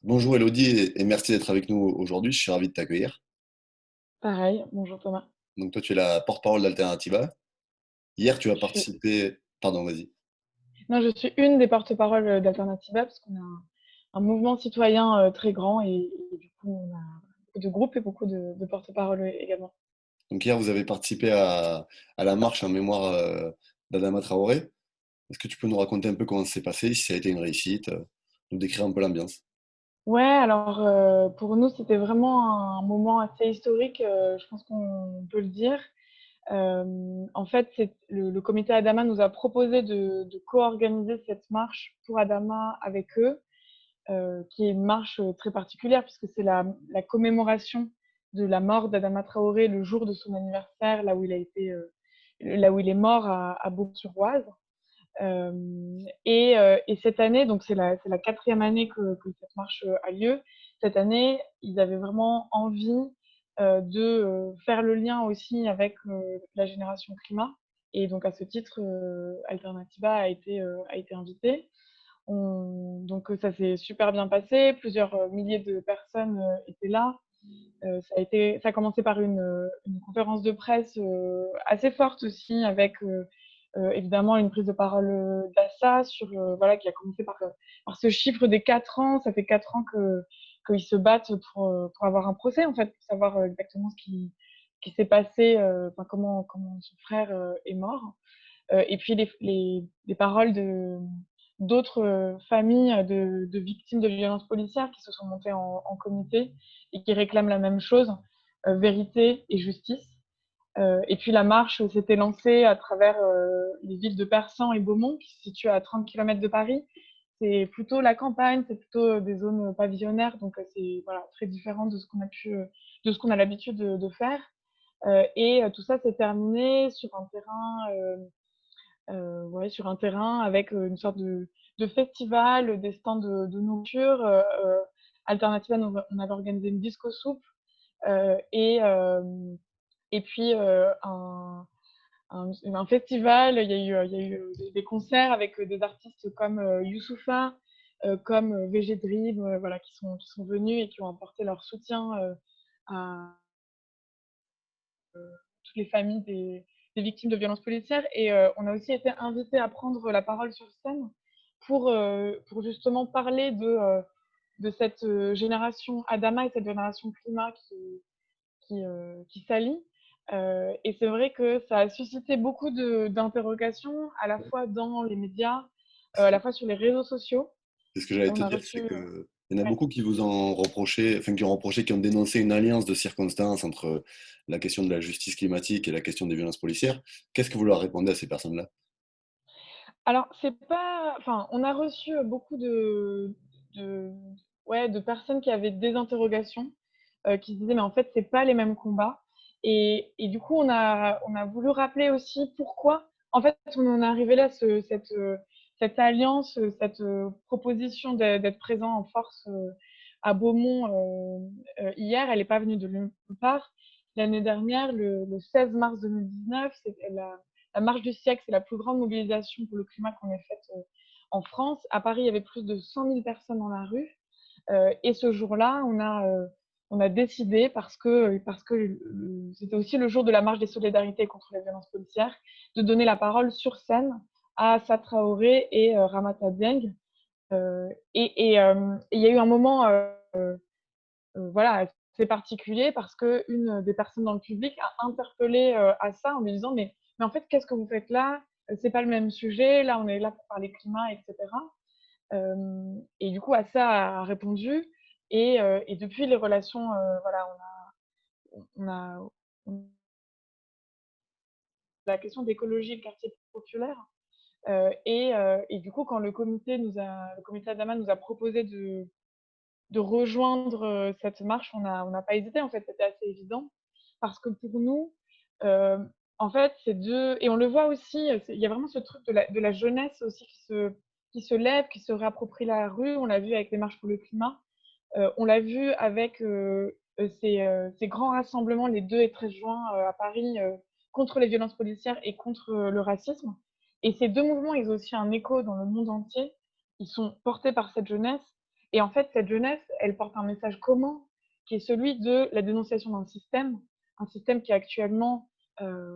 Bonjour Elodie et merci d'être avec nous aujourd'hui. Je suis ravi de t'accueillir. Pareil, bonjour Thomas. Donc toi, tu es la porte-parole d'Alternativa. Hier, tu as Je suis... participé. Pardon, vas-y. Non, je suis une des porte-paroles d'Alternativa parce qu'on a un mouvement citoyen très grand et du coup, on a beaucoup de groupes et beaucoup de porte-paroles également. Donc hier, vous avez participé à la marche en mémoire d'Adama Traoré. Est-ce que tu peux nous raconter un peu comment ça s'est passé, si ça a été une réussite, nous décrire un peu l'ambiance? Ouais, alors pour nous, c'était vraiment un moment assez historique, je pense qu'on peut le dire. En fait, le comité Adama nous a proposé de co-organiser cette marche pour Adama avec eux. Qui est une marche très particulière puisque c'est la commémoration de la mort d'Adama Traoré le jour de son anniversaire, là où il est mort à Bourg-sur-Oise. Et cette année, donc c'est la quatrième année que cette marche a lieu. Cette année, ils avaient vraiment envie de faire le lien aussi avec la génération climat. Et donc à ce titre, Alternativa a été invitée. Donc ça s'est super bien passé, plusieurs milliers de personnes étaient là. Ça a commencé par une conférence de presse assez forte aussi, avec évidemment une prise de parole d'Assa voilà, qui a commencé par ce chiffre des 4 ans. Ça fait 4 ans qu'ils se battent pour avoir un procès, en fait, pour savoir exactement qui s'est passé, comment son frère est mort. Et puis les paroles d'autres familles de victimes de violences policières qui se sont montées en comité et qui réclament la même chose, vérité et justice. Et puis la marche s'était lancée à travers les villes de Persan et Beaumont, qui se situent à 30 km de Paris. C'est plutôt la campagne, c'est plutôt des zones pavillonnaires, donc c'est voilà, très différent de ce qu'on a l'habitude de faire. Et tout ça s'est terminé ouais, sur un terrain avec une sorte de festival, des stands de nourriture. Alternativa, on avait organisé une disco soupe et puis un festival. Il y a eu des concerts avec des artistes comme Youssoupha, comme VG Dream, voilà, qui sont venus et qui ont apporté leur soutien à toutes les familles des victimes de violences policières. Et on a aussi été invité à prendre la parole sur scène pour justement parler de cette génération Adama et cette génération climat qui s'allie. Et c'est vrai que ça a suscité beaucoup d'interrogations, à la fois dans les médias, à la fois sur les réseaux sociaux. C'est ce que j'allais On te a dire, reçu. c'est que il y en a Ouais. beaucoup qui vous ont reproché, enfin qui ont reproché, qui ont dénoncé une alliance de circonstances entre la question de la justice climatique et la question des violences policières. Qu'est-ce que vous leur répondez à ces personnes-là? Alors, c'est pas. Enfin, on a reçu beaucoup de, ouais, de personnes qui avaient des interrogations, qui se disaient, mais en fait, c'est pas les mêmes combats. Et du coup, on a voulu rappeler aussi pourquoi, en fait, on en est arrivé là, cette alliance, cette proposition d'être présent en force à Beaumont hier, elle n'est pas venue de nulle part. L'année dernière, le 16 mars 2019, c'était la marche du siècle, c'est la plus grande mobilisation pour le climat qu'on ait faite en France. À Paris, il y avait plus de 100 000 personnes dans la rue. Et ce jour-là, on a décidé, parce que c'était aussi le jour de la marche des solidarités contre les violences policières, de donner la parole sur scène à Assa Traoré et Ramata Dieng. Et il y a eu un moment, voilà, assez particulier parce qu'une des personnes dans le public a interpellé Assa en lui disant, mais en fait, qu'est-ce que vous faites là? C'est pas le même sujet. Là, on est là pour parler climat, etc. Et du coup, Assa a répondu. Et depuis, les relations, voilà, on a, on a la question d'écologie, le quartier populaire. Et du coup, quand le comité Adama nous a proposé de rejoindre cette marche, on n'a pas hésité, en fait, c'était assez évident. Parce que pour nous, euh, en fait, c'est deux. Et on le voit aussi, il y a vraiment ce truc de la jeunesse aussi qui se lève, qui se réapproprie la rue. On l'a vu avec les marches pour le climat. On l'a vu avec ces grands rassemblements les 2 et 13 juin à Paris contre les violences policières et contre le racisme. Et ces deux mouvements, ils ont aussi un écho dans le monde entier. Ils sont portés par cette jeunesse. Et en fait, cette jeunesse, elle porte un message commun qui est celui de la dénonciation un système qui actuellement,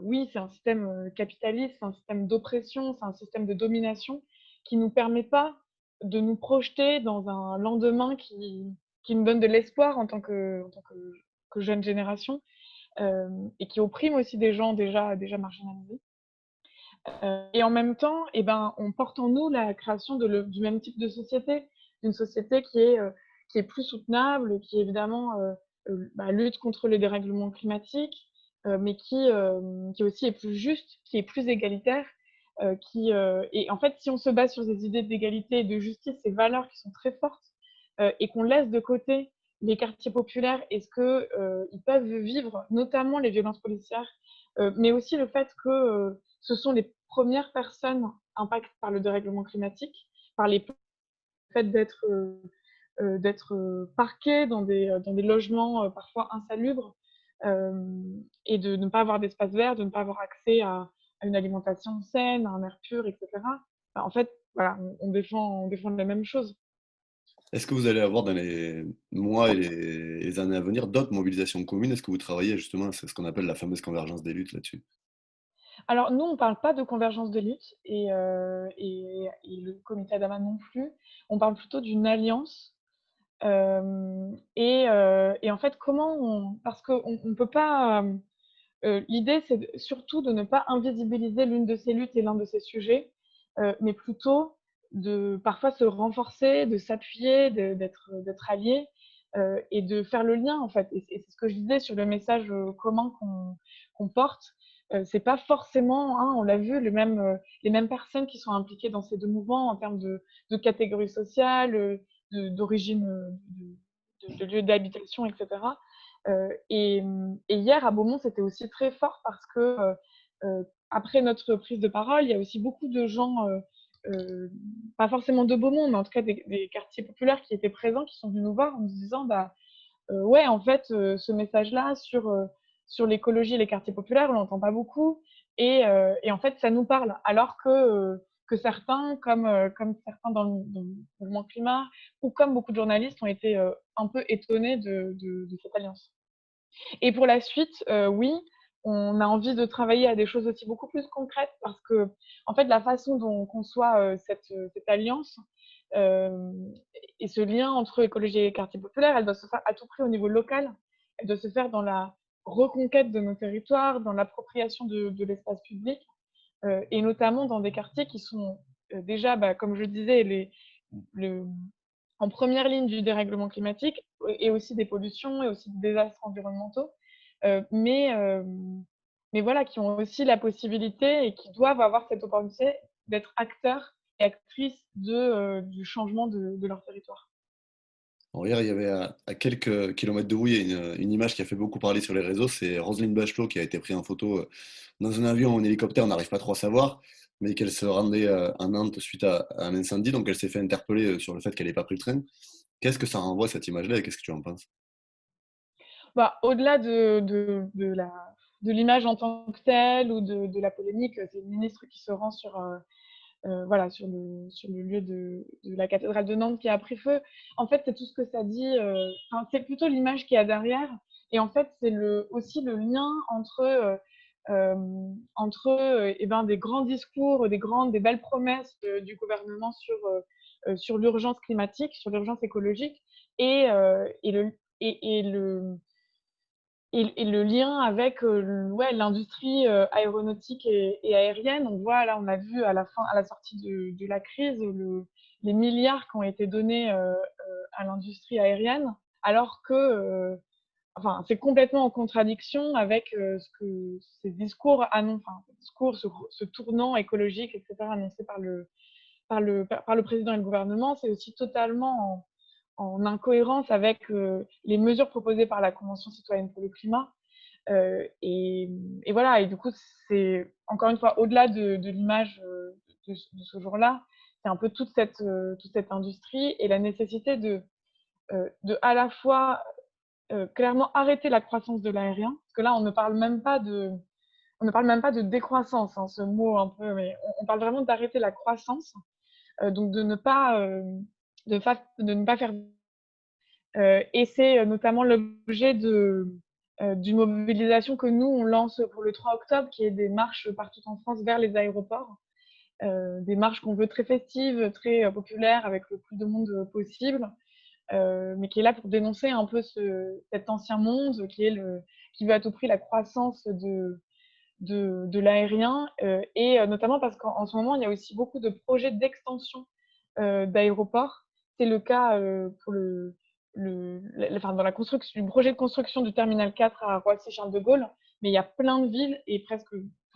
oui, c'est un système capitaliste, c'est un système d'oppression, c'est un système de domination qui ne nous permet pas de nous projeter dans un lendemain qui nous donne de l'espoir que jeune génération, et qui opprime aussi des gens déjà marginalisés. Et en même temps, eh ben, on porte en nous la création du même type de société, d'une société qui est plus soutenable, qui évidemment lutte contre les dérèglements climatiques, mais qui aussi est plus juste, qui est plus égalitaire. Et en fait, si on se base sur ces idées d'égalité et de justice, ces valeurs qui sont très fortes, et qu'on laisse de côté les quartiers populaires et ce qu'ils peuvent vivre, notamment les violences policières, mais aussi le fait que ce sont les premières personnes impactées par le dérèglement climatique, par le fait d'être parqués dans des logements parfois insalubres, et de ne pas avoir d'espace vert, de ne pas avoir accès à une alimentation saine, à un air pur, etc. En fait, voilà, on défend la même chose. Est-ce que vous allez avoir dans les mois et les années à venir d'autres mobilisations communes? Est-ce que vous travaillez justement, c'est ce qu'on appelle la fameuse convergence des luttes là-dessus? Alors nous, on ne parle pas de convergence de lutte et le comité Adama non plus. On parle plutôt d'une alliance. Et en fait, parce qu'on ne peut pas. L'idée, c'est surtout de ne pas invisibiliser l'une de ces luttes et l'un de ces sujets, mais plutôt de parfois se renforcer, de s'appuyer, d'être alliés, et de faire le lien, en fait. Et c'est ce que je disais sur le message commun qu'on porte. C'est pas forcément, hein, on l'a vu, les mêmes personnes qui sont impliquées dans ces deux mouvements en termes de catégorie sociale, d'origine, de lieu d'habitation, etc. Et hier, à Beaumont, c'était aussi très fort parce que, après notre prise de parole, il y a aussi beaucoup de gens, pas forcément de Beaumont, mais en tout cas des quartiers populaires qui étaient présents, qui sont venus nous voir en nous disant, bah, ouais, en fait, ce message-là sur l'écologie et les quartiers populaires, on l'entend pas beaucoup. Et en fait, ça nous parle. Alors que certains, comme certains dans le mouvement climat, ou comme beaucoup de journalistes, ont été un peu étonnés de cette alliance. Et pour la suite, oui, on a envie de travailler à des choses aussi beaucoup plus concrètes parce que, en fait, la façon dont on conçoit cette alliance, et ce lien entre écologie et quartier populaire, elle doit se faire à tout prix au niveau local. Elle doit se faire dans la reconquête de nos territoires, dans l'appropriation de l'espace public, et notamment dans des quartiers qui sont déjà, bah, comme je le disais, le en première ligne du dérèglement climatique et aussi des pollutions et aussi des désastres environnementaux, mais voilà, qui ont aussi la possibilité et qui doivent avoir cette opportunité d'être acteurs et actrices du changement de leur territoire. Alors hier, il y avait à quelques kilomètres de vous, il y a une image qui a fait beaucoup parler sur les réseaux, c'est Roselyne Bachelot qui a été prise en photo dans un avion ou en hélicoptère, on n'arrive pas trop à savoir, mais qu'elle se rendait à Nantes suite à un incendie, donc elle s'est fait interpeller sur le fait qu'elle n'ait pas pris le train. Qu'est-ce que ça renvoie cette image-là et qu'est-ce que tu en penses? Bah, au-delà de l'image en tant que telle ou de la polémique, c'est le ministre qui se rend voilà, sur le lieu de la cathédrale de Nantes qui a pris feu. En fait, c'est tout ce que ça dit, enfin, c'est plutôt l'image qu'il y a derrière. Et en fait, c'est aussi le lien eh ben, des grands discours, des belles promesses du gouvernement sur l'urgence climatique, sur l'urgence écologique, et, et, le, et le lien avec ouais, l'industrie aéronautique et aérienne. On voit, là, on a vu à la sortie de la crise, les milliards qui ont été donnés à l'industrie aérienne, alors que enfin, c'est complètement en contradiction avec ces discours ce tournant écologique, etc., annoncé par le président et le gouvernement. C'est aussi totalement en incohérence avec les mesures proposées par la Convention citoyenne pour le climat. Et voilà, et du coup, c'est encore une fois, au-delà de l'image de ce jour-là, c'est un peu toute cette industrie et la nécessité de à la fois clairement arrêter la croissance de l'aérien, parce que là, on ne parle même pas de décroissance, hein, ce mot un peu, mais on parle vraiment d'arrêter la croissance, donc de ne pas de ne pas faire et c'est, notamment l'objet d'une mobilisation que nous, on lance pour le 3 octobre, qui est des marches partout en France vers les aéroports. Des marches qu'on veut très festives, très, populaires, avec le plus de monde, possible, mais qui est là pour dénoncer un peu cet ancien monde qui veut à tout prix la croissance de l'aérien, et notamment parce qu'en ce moment, il y a aussi beaucoup de projets d'extension, d'aéroports. C'est le cas, pour enfin, dans le projet de construction du terminal 4 à Roissy-Charles de Gaulle, mais il y a plein de villes et enfin,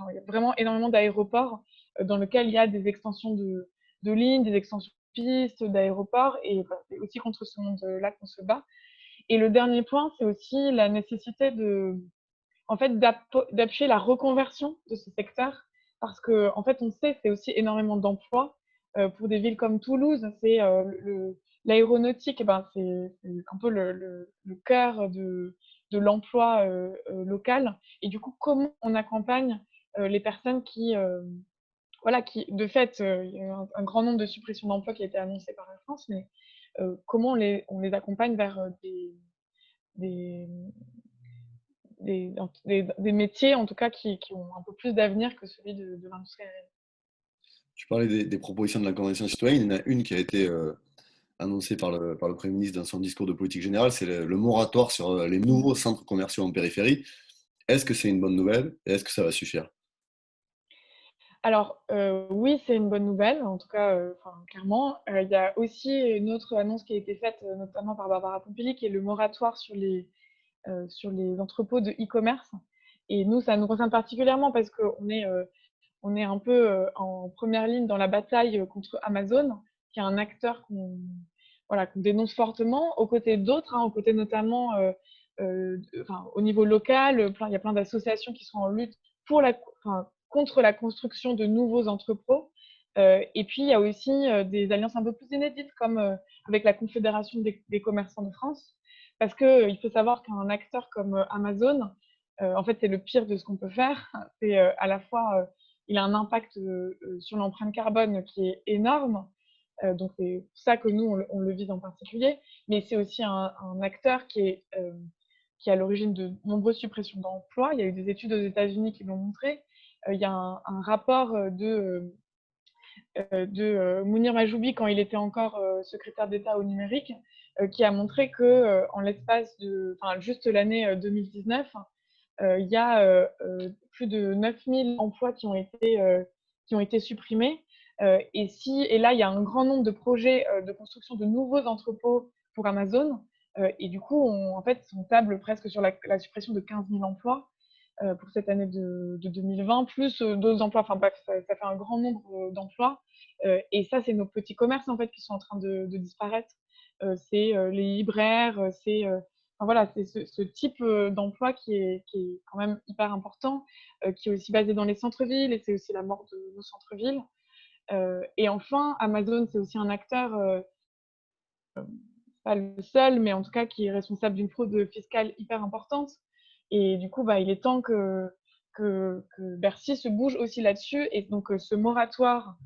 il y a vraiment énormément d'aéroports, dans lesquels il y a des extensions de lignes, des extensions de pistes, d'aéroports, et enfin, c'est aussi contre ce monde-là qu'on se bat. Et le dernier point, c'est aussi la nécessité en fait, d'appuyer la reconversion de ce secteur, parce que en fait, on sait, c'est aussi énormément d'emplois. Pour des villes comme Toulouse, c'est l'aéronautique, eh ben, c'est un peu le cœur de l'emploi local. Et du coup, comment on accompagne les personnes voilà, de fait, il y a eu un grand nombre de suppressions d'emplois qui a été annoncé par la France, mais comment on les accompagne vers des, des métiers, en tout cas, qui ont un peu plus d'avenir que celui de l'industrie aérienne. Tu parlais des propositions de la Convention citoyenne. Il y en a une qui a été annoncée par le Premier ministre dans son discours de politique générale, c'est le moratoire sur les nouveaux centres commerciaux en périphérie. Est-ce que c'est une bonne nouvelle et est-ce que ça va suffire? Alors, oui, c'est une bonne nouvelle, en tout cas, enfin, clairement. Il y a aussi une autre annonce qui a été faite, notamment par Barbara Pompili, qui est le moratoire sur les entrepôts de e-commerce. Et nous, ça nous concerne particulièrement parce on est un peu, en première ligne dans la bataille, contre Amazon, qui est un acteur voilà, qu'on dénonce fortement, aux côtés d'autres, hein, aux côtés notamment, enfin, au niveau local, il y a plein d'associations qui sont en lutte enfin, contre la construction de nouveaux entrepôts. Et puis, il y a aussi des alliances un peu plus inédites, comme avec la Confédération des commerçants de France, parce qu'il faut savoir qu'un acteur comme Amazon, en fait, c'est le pire de ce qu'on peut faire. C'est à la fois, il a un impact sur l'empreinte carbone qui est énorme. Donc, c'est pour ça que nous, on le vise en particulier. Mais c'est aussi un acteur qui est à l'origine de nombreuses suppressions d'emplois. Il y a eu des études aux États-Unis qui l'ont montré. Il y a un rapport de Mounir Majoubi, quand il était encore secrétaire d'État au numérique, qui a montré que en l'espace enfin, juste l'année 2019, il y a plus de 9000 emplois qui ont été supprimés. Et là, il y a un grand nombre de projets de construction de nouveaux entrepôts pour Amazon. Et du coup, en fait, on table presque sur la suppression de 15 000 emplois pour cette année de 2020, plus d'autres emplois. Enfin bref, ça fait un grand nombre d'emplois. Et ça, c'est nos petits commerces en fait qui sont en train de disparaître. C'est les libraires, enfin, voilà, c'est ce type d'emploi qui est quand même hyper important, qui est aussi basé dans les centres-villes, et c'est aussi la mort de nos centres-villes. Et enfin, Amazon, c'est aussi un acteur, pas le seul, mais en tout cas qui est responsable d'une fraude fiscale hyper importante. Et du coup, bah, il est temps que Bercy se bouge aussi là-dessus. Et donc, ce moratoire,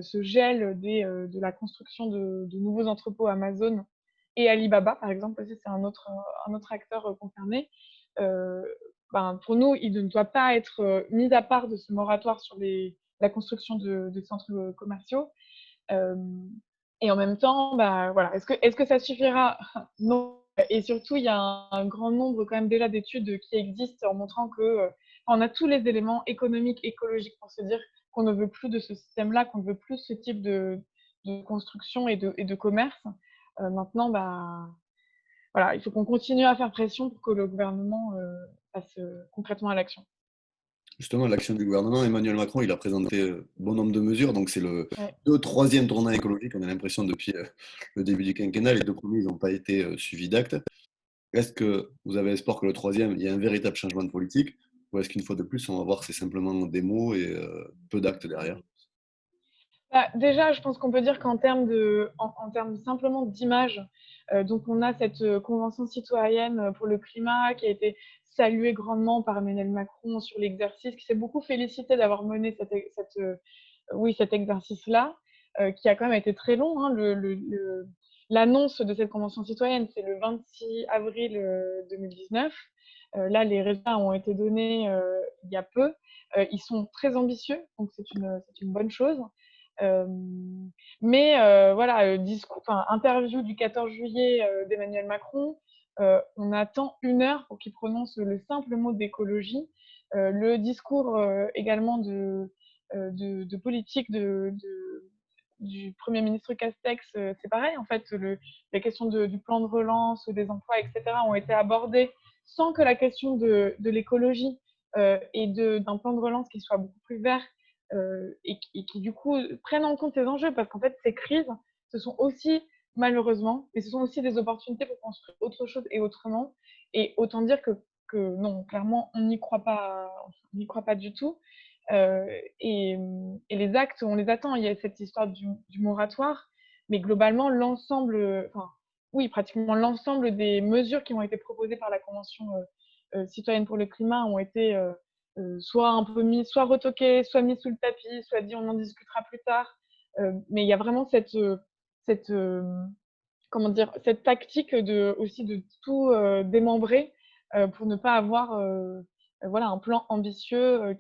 ce gel de la construction de nouveaux entrepôts Amazon et Alibaba, par exemple, aussi, c'est un autre acteur concerné. Euh, Ben, pour nous, il ne doit pas être mis à part de ce moratoire sur la construction de centres commerciaux. Euh, et en même temps, bah, voilà, est-ce que ça suffira? Non. Et surtout, il y a un grand nombre quand même déjà d'études qui existent en montrant que on a tous les éléments économiques, écologiques pour se dire qu'on ne veut plus de ce système-là, qu'on ne veut plus ce type de construction et de commerce. Maintenant, bah, voilà, il faut qu'on continue à faire pression pour que le gouvernement passe concrètement à l'action. Justement, l'action du gouvernement, Emmanuel Macron, il a présenté bon nombre de mesures. Donc, c'est Ouais. le troisième tournant écologique, on a l'impression, depuis le début du quinquennat. Les deux premiers, ils n'ont pas été suivis d'actes. Est-ce que vous avez espoir que le troisième, il y ait un véritable changement de politique? Ou est-ce qu'une fois de plus, on va voir que c'est simplement des mots et peu d'actes derrière? Bah, déjà, je pense qu'on peut dire qu'en termes en termes simplement d'image, donc on a cette convention citoyenne pour le climat qui a été saluée grandement par Emmanuel Macron sur l'exercice, qui s'est beaucoup félicité d'avoir mené oui, cet exercice-là, qui a quand même été très long, hein. l'annonce de cette convention citoyenne, c'est le 26 avril 2019. Là, les résultats ont été donnés il y a peu. Ils sont très ambitieux, donc c'est une bonne chose. Euh, mais voilà, interview du 14 juillet d'Emmanuel Macron, on attend 1 heure pour qu'il prononce le simple mot d'écologie. Le discours également de politique du Premier ministre Castex, c'est pareil, en fait, les questions du plan de relance, des emplois, etc., ont été abordées sans que la question de l'écologie et d'un plan de relance qui soit beaucoup plus vert et qui, du coup, prennent en compte ces enjeux, parce qu'en fait, ces crises, ce sont aussi, malheureusement, mais ce sont aussi des opportunités pour construire autre chose et autrement. Et autant dire que non, clairement, on n'y croit pas du tout. Euh, et les actes, on les attend. Il y a cette histoire du moratoire, mais globalement, oui, pratiquement l'ensemble des mesures qui ont été proposées par la Convention citoyenne pour le climat ont été soit un peu mis, soit retoquées, soit mis sous le tapis, soit dit on en discutera plus tard. Mais il y a vraiment cette comment dire, cette tactique aussi de tout démembrer pour ne pas avoir voilà, un plan ambitieux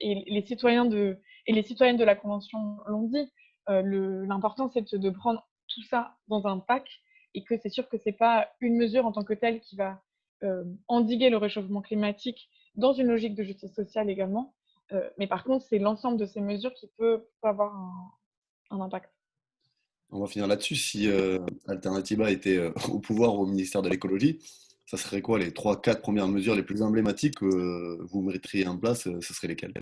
et les citoyennes de la Convention l'ont dit. L'important, c'est de prendre tout ça dans un pack et que c'est sûr que c'est pas une mesure en tant que telle qui va endiguer le réchauffement climatique dans une logique de justice sociale également. Mais par contre, c'est l'ensemble de ces mesures qui peut avoir un impact. On va finir là-dessus. Si Alternativa était au pouvoir ou au ministère de l'écologie, ça serait quoi les trois, quatre premières mesures les plus emblématiques que vous mettriez en place? Ce seraient lesquelles?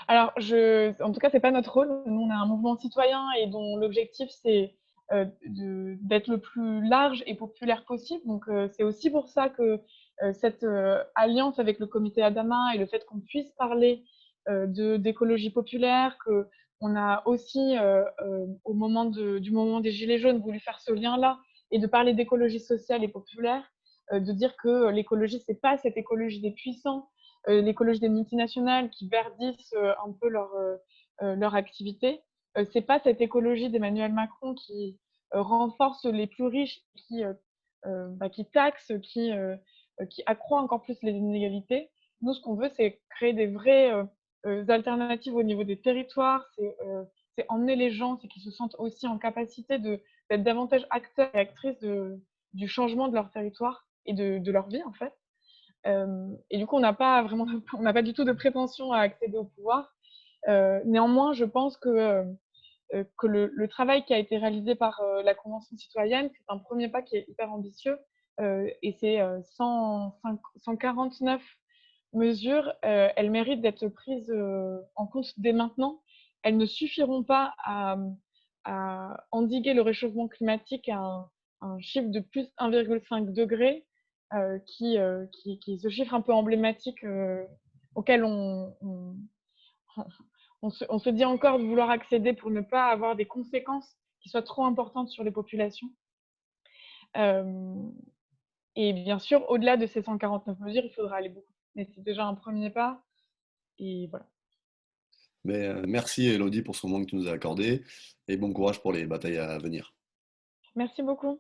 Alors, en tout cas, c'est pas notre rôle. Nous, on a un mouvement citoyen et dont l'objectif, c'est d'être le plus large et populaire possible. Donc, c'est aussi pour ça que cette alliance avec le comité Adama et le fait qu'on puisse parler d'écologie populaire, que on a aussi, du moment des Gilets jaunes, voulu faire ce lien-là et de parler d'écologie sociale et populaire, de dire que l'écologie, c'est pas cette écologie des puissants, l'écologie des multinationales qui verdissent un peu leur activité. C'est pas cette écologie d'Emmanuel Macron qui renforce les plus riches, qui taxe, qui accroît encore plus les inégalités. Nous, ce qu'on veut, c'est créer des vraies alternatives au niveau des territoires, c'est emmener les gens, c'est qu'ils se sentent aussi en capacité d'être davantage acteurs et actrices du changement de leur territoire et de leur vie, en fait. Et du coup, on n'a pas du tout de prétention à accéder au pouvoir. Néanmoins, je pense que le travail qui a été réalisé par la Convention citoyenne, c'est un premier pas qui est hyper ambitieux. Et c'est 149 mesures. Elles méritent d'être prises en compte dès maintenant. Elles ne suffiront pas à endiguer le réchauffement climatique à un chiffre de plus 1,5 degré, qui est ce chiffre un peu emblématique auquel on se dit encore de vouloir accéder pour ne pas avoir des conséquences qui soient trop importantes sur les populations. Euh, et bien sûr, au-delà de ces 149 mesures, il faudra aller beaucoup. Mais c'est déjà un premier pas. Et voilà. Mais, merci Elodie pour ce moment que tu nous as accordé et bon courage pour les batailles à venir. Merci beaucoup.